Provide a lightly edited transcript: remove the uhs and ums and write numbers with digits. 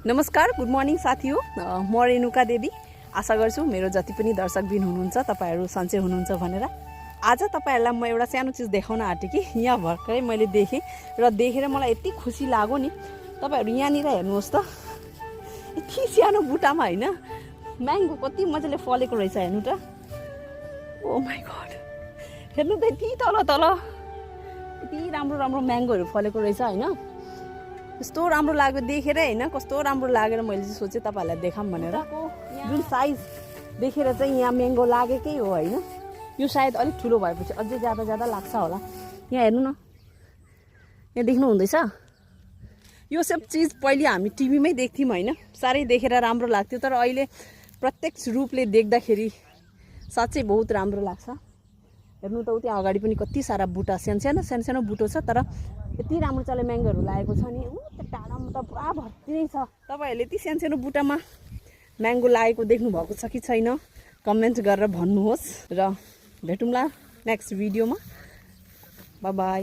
नमस्कार, good morning साथी हो। म रेणुका देवी। आशा गर्छु मेरो जति पनि दर्शकबिन हुनुहुन्छ तपाईँहरू सन्चै हुनुहुन्छ भनेर। आज तपाईँहरूलाई म एउटा सानो चिज देखाउन आँटेँ कि यहाँ भर्खरै मैले देखेँ र देखेर मलाई यति खुसी लाग्यो नि। तपाईँहरू यहाँनिर हेर्नुहोस् त, यति सानो बुट्टामा होइन म्याङ्गो कति मजाले फलेको रहेछ। हेर्नु त, ओ माई गड, हेर्नु त यति तल तल यति राम्रो राम्रो म्याङ्गोहरू फलेको रहेछ होइन। कस्तो राम्रो लाग्यो देखेर होइन, कस्तो राम्रो लागेर मैले चाहिँ सोचेँ तपाईँहरूलाई देखाऊँ भनेर। जुन साइज देखेर चाहिँ यहाँ म्याङ्गो लागेकै हो होइन। यो सायद अलिक ठुलो भएपछि अझै ज्यादा ज्यादा लाग्छ होला। यहाँ हेर्नु न, यहाँ देख्नु हुँदैछ। यो सब चिज पहिले हामी टिभीमै देख्थ्यौँ होइन, साह्रै देखेर राम्रो लाग्थ्यो। तर अहिले प्रत्यक्ष रूपले देख्दाखेरि साँच्चै बहुत राम्रो लाग्छ। हेर्नु त, त्यहाँ अगाडि पनि कति सारा बुट्टा सानो सानो बुटो छ, तर यति राम्रो चाले म्याङ्गोहरू लागेको छ नि। त्यो टाढामा त पुरा भर्ती नै छ। तपाईँहरूले यति सानो बुट्टामा म्याङ्गो लागेको देख्नुभएको छ कि छैन कमेन्ट गरेर भन्नुहोस्। र भेटौँला नेक्स्ट भिडियोमा। By by.